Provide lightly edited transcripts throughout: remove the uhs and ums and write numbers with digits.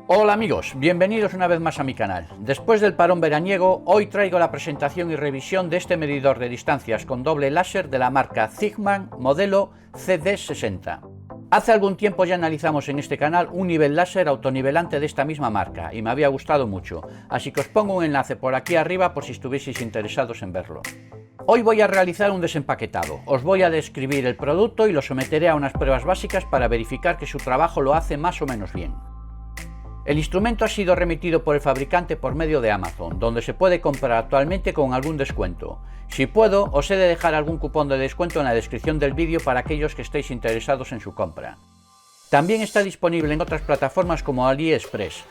Hola amigos, bienvenidos una vez más a mi canal. Después del parón veraniego, hoy traigo la presentación y revisión de este medidor de distancias con doble láser de la marca Zigman modelo CD60. Hace algún tiempo ya analizamos en este canal un nivel láser autonivelante de esta misma marca y me había gustado mucho, así que os pongo un enlace por aquí arriba por si estuvieseis interesados en verlo. Hoy voy a realizar un desempaquetado, os voy a describir el producto y lo someteré a unas pruebas básicas para verificar que su trabajo lo hace más o menos bien. El instrumento ha sido remitido por el fabricante por medio de Amazon, donde se puede comprar actualmente con algún descuento. Si puedo, os he de dejar algún cupón de descuento en la descripción del vídeo para aquellos que estéis interesados en su compra. También está disponible en otras plataformas como AliExpress.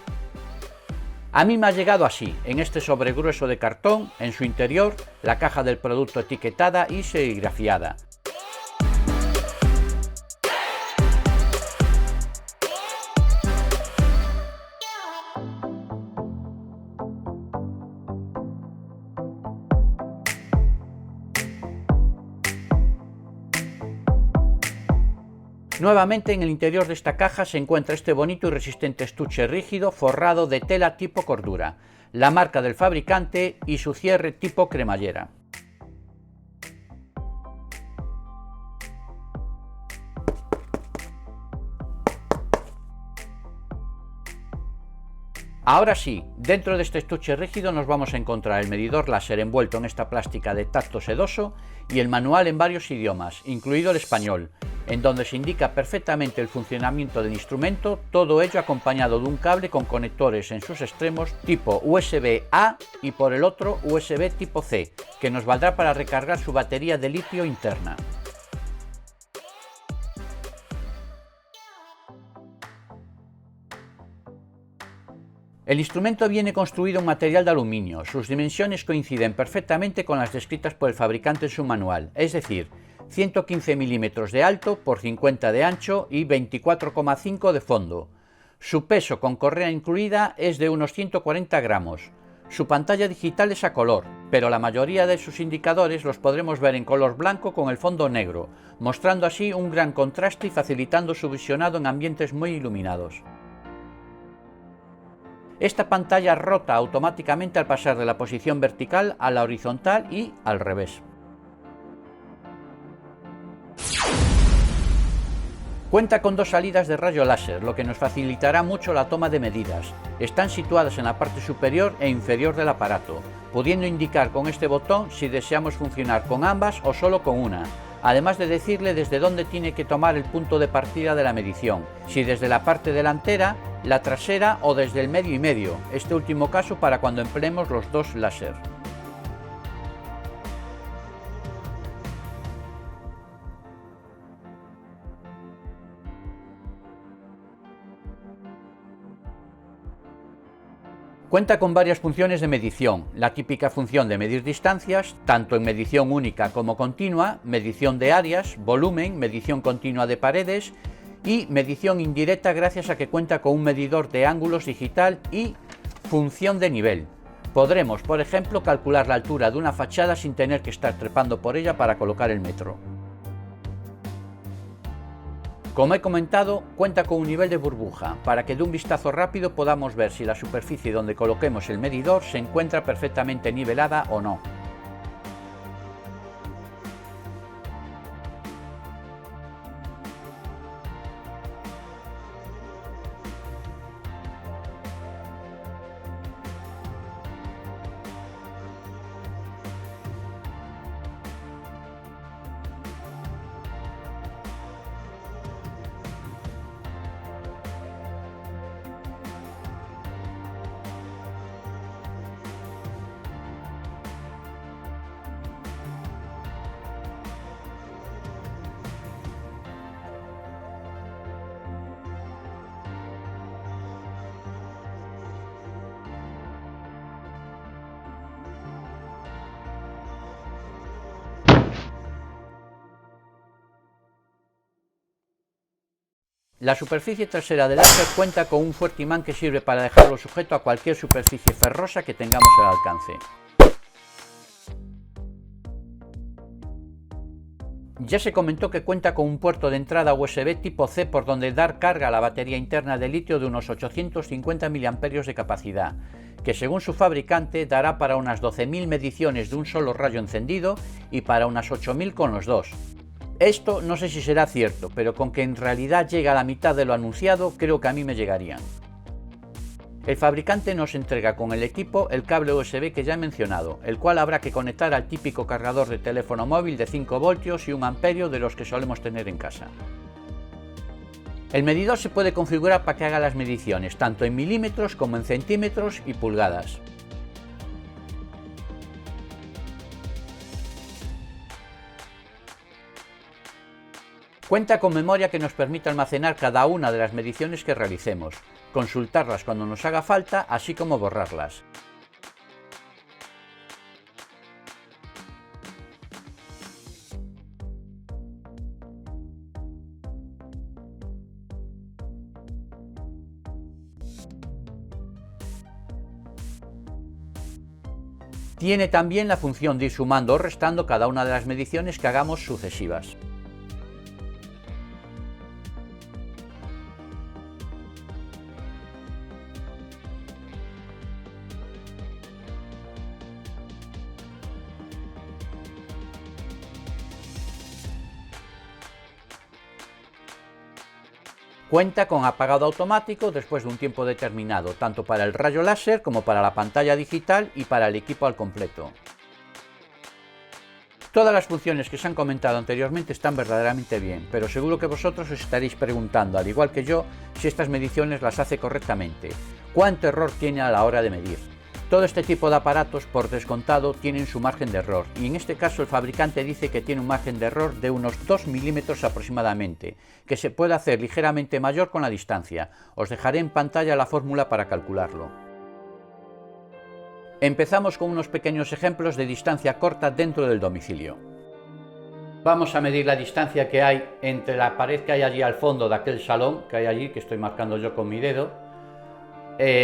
A mí me ha llegado así, en este sobregrueso de cartón, en su interior, la caja del producto etiquetada y serigrafiada. Nuevamente en el interior de esta caja se encuentra este bonito y resistente estuche rígido forrado de tela tipo cordura, la marca del fabricante y su cierre tipo cremallera. Ahora sí, dentro de este estuche rígido nos vamos a encontrar el medidor láser envuelto en esta plástica de tacto sedoso y el manual en varios idiomas, incluido el español, en donde se indica perfectamente el funcionamiento del instrumento, todo ello acompañado de un cable con conectores en sus extremos tipo USB-A y por el otro USB tipo C, que nos valdrá para recargar su batería de litio interna. El instrumento viene construido en material de aluminio, sus dimensiones coinciden perfectamente con las descritas por el fabricante en su manual, es decir, 115 milímetros de alto por 50 de ancho y 24,5 de fondo. Su peso con correa incluida es de unos 140 gramos. Su pantalla digital es a color, pero la mayoría de sus indicadores los podremos ver en color blanco con el fondo negro, mostrando así un gran contraste y facilitando su visionado en ambientes muy iluminados. Esta pantalla rota automáticamente al pasar de la posición vertical a la horizontal y al revés. Cuenta con dos salidas de rayo láser, lo que nos facilitará mucho la toma de medidas. Están situadas en la parte superior e inferior del aparato, pudiendo indicar con este botón si deseamos funcionar con ambas o solo con una, además de decirle desde dónde tiene que tomar el punto de partida de la medición, si desde la parte delantera, la trasera o desde el medio y medio, este último caso para cuando empleemos los dos láser. Cuenta con varias funciones de medición, la típica función de medir distancias, tanto en medición única como continua, medición de áreas, volumen, medición continua de paredes y medición indirecta gracias a que cuenta con un medidor de ángulos digital y función de nivel. Podremos, por ejemplo, calcular la altura de una fachada sin tener que estar trepando por ella para colocar el metro. Como he comentado, cuenta con un nivel de burbuja, para que de un vistazo rápido podamos ver si la superficie donde coloquemos el medidor se encuentra perfectamente nivelada o no. La superficie trasera del láser cuenta con un fuerte imán que sirve para dejarlo sujeto a cualquier superficie ferrosa que tengamos al alcance. Ya se comentó que cuenta con un puerto de entrada USB tipo C por donde dar carga a la batería interna de litio de unos 850 mAh de capacidad, que según su fabricante dará para unas 12.000 mediciones de un solo rayo encendido y para unas 8.000 con los dos. Esto no sé si será cierto, pero con que en realidad llegue a la mitad de lo anunciado, creo que a mí me llegarían. El fabricante nos entrega con el equipo el cable USB que ya he mencionado, el cual habrá que conectar al típico cargador de teléfono móvil de 5 voltios y 1 amperio de los que solemos tener en casa. El medidor se puede configurar para que haga las mediciones, tanto en milímetros como en centímetros y pulgadas. Cuenta con memoria que nos permite almacenar cada una de las mediciones que realicemos, consultarlas cuando nos haga falta, así como borrarlas. Tiene también la función de ir sumando o restando cada una de las mediciones que hagamos sucesivas. Cuenta con apagado automático después de un tiempo determinado, tanto para el rayo láser como para la pantalla digital y para el equipo al completo. Todas las funciones que se han comentado anteriormente están verdaderamente bien, pero seguro que vosotros os estaréis preguntando, al igual que yo, si estas mediciones las hace correctamente. ¿Cuánto error tiene a la hora de medir? Todo este tipo de aparatos, por descontado, tienen su margen de error, y en este caso el fabricante dice que tiene un margen de error de unos 2 milímetros aproximadamente, que se puede hacer ligeramente mayor con la distancia. Os dejaré en pantalla la fórmula para calcularlo. Empezamos con unos pequeños ejemplos de distancia corta dentro del domicilio. Vamos a medir la distancia que hay entre la pared que hay allí al fondo de aquel salón que hay allí, que estoy marcando yo con mi dedo.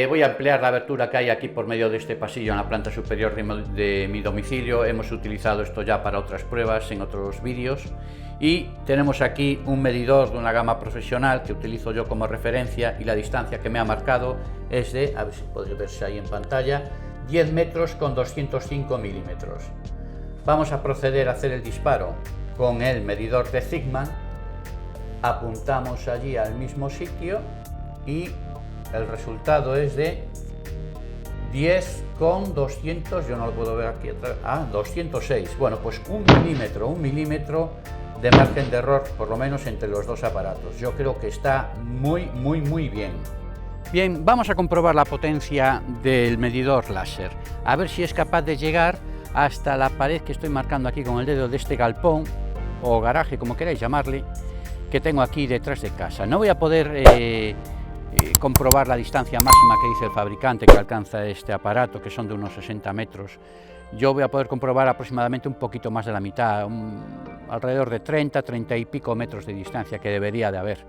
Voy a ampliar la abertura que hay aquí por medio de este pasillo en la planta superior de mi domicilio. Hemos utilizado esto ya para otras pruebas en otros vídeos. Y tenemos aquí un medidor de una gama profesional que utilizo yo como referencia, y la distancia que me ha marcado es de, a ver si podéis verse ahí en pantalla, 10 metros con 205 milímetros. Vamos a proceder a hacer el disparo con el medidor de Zigman. Apuntamos allí al mismo sitio y el resultado es de 10 con 200, yo no lo puedo ver aquí atrás, 206. Bueno, pues un milímetro de margen de error, por lo menos entre los dos aparatos. Yo creo que está muy bien. Bien, vamos a comprobar la potencia del medidor láser, a ver si es capaz de llegar hasta la pared que estoy marcando aquí con el dedo de este galpón o garaje, como queráis llamarle, que tengo aquí detrás de casa. No voy a poder comprobar la distancia máxima que dice el fabricante que alcanza este aparato, que son de unos 60 metros. Yo voy a poder comprobar aproximadamente un poquito más de la mitad, alrededor de 30 y pico metros de distancia que debería de haber.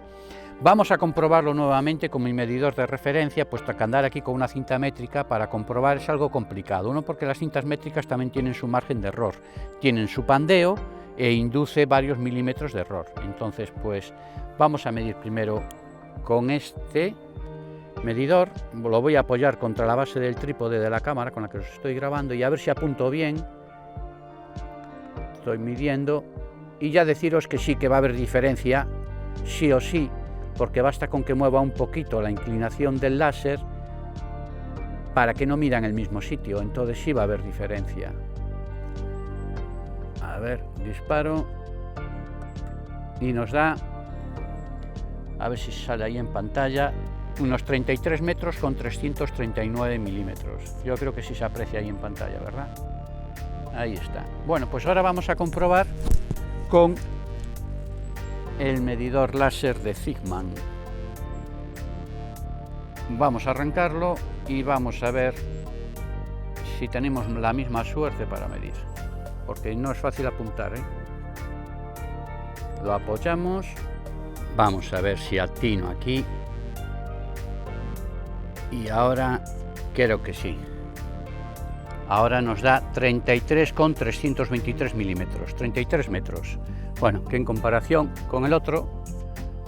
Vamos a comprobarlo nuevamente con mi medidor de referencia, puesto que andar aquí con una cinta métrica para comprobar es algo complicado. Uno, porque las cintas métricas también tienen su margen de error, tienen su pandeo e induce varios milímetros de error. Entonces, pues vamos a medir primero con este medidor. Lo voy a apoyar contra la base del trípode de la cámara con la que os estoy grabando y a ver si apunto bien. Estoy midiendo y ya deciros que sí, que va a haber diferencia, sí o sí, porque basta con que mueva un poquito la inclinación del láser para que no mida en el mismo sitio, entonces sí va a haber diferencia. A ver, disparo y nos da, a ver si sale ahí en pantalla, unos 33 metros con 339 milímetros. Yo creo que sí se aprecia ahí en pantalla, ¿verdad? Ahí está. Bueno, pues ahora vamos a comprobar con el medidor láser de Zigman. Vamos a arrancarlo y vamos a ver si tenemos la misma suerte para medir, porque no es fácil apuntar, ¿eh? Lo apoyamos. Vamos a ver si atino aquí. Y ahora creo que sí. Ahora nos da 33 con 323 milímetros, 33 metros. Bueno, que en comparación con el otro,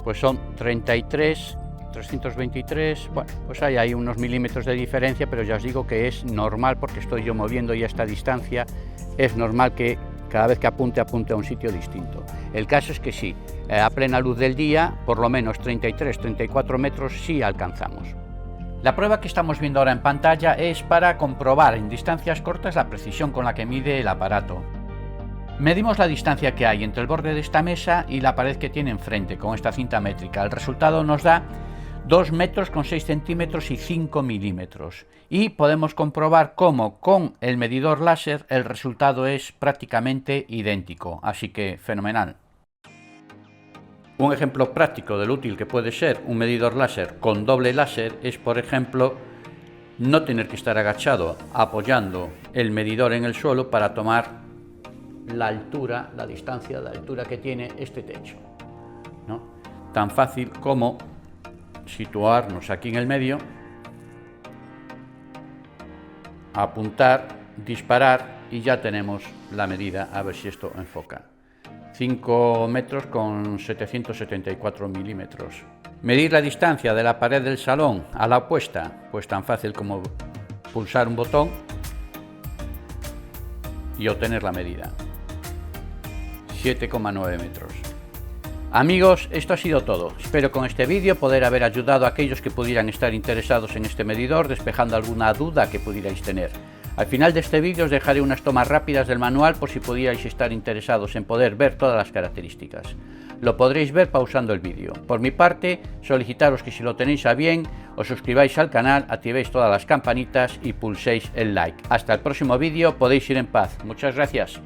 pues son 33, 323, bueno, pues hay unos milímetros de diferencia, pero ya os digo que es normal porque estoy yo moviendo ya esta distancia, es normal que cada vez que apunte a un sitio distinto. El caso es que sí, a plena luz del día, por lo menos 33, 34 metros sí alcanzamos. La prueba que estamos viendo ahora en pantalla es para comprobar en distancias cortas la precisión con la que mide el aparato. Medimos la distancia que hay entre el borde de esta mesa y la pared que tiene enfrente con esta cinta métrica. El resultado nos da 2 metros con 6 centímetros y 5 milímetros. Y podemos comprobar cómo con el medidor láser el resultado es prácticamente idéntico. Así que fenomenal. Un ejemplo práctico de lo útil que puede ser un medidor láser con doble láser es, por ejemplo, no tener que estar agachado apoyando el medidor en el suelo para tomar la altura, la distancia, la altura que tiene este techo, ¿no? Tan fácil como situarnos aquí en el medio, apuntar, disparar y ya tenemos la medida. A ver si esto enfoca. 5 metros con 774 milímetros. Medir la distancia de la pared del salón a la opuesta, pues tan fácil como pulsar un botón y obtener la medida. 7,9 metros. Amigos, esto ha sido todo. Espero con este vídeo poder haber ayudado a aquellos que pudieran estar interesados en este medidor, despejando alguna duda que pudierais tener. Al final de este vídeo os dejaré unas tomas rápidas del manual por si pudierais estar interesados en poder ver todas las características. Lo podréis ver pausando el vídeo. Por mi parte, solicitaros que si lo tenéis a bien, os suscribáis al canal, activéis todas las campanitas y pulséis el like. Hasta el próximo vídeo, podéis ir en paz. Muchas gracias.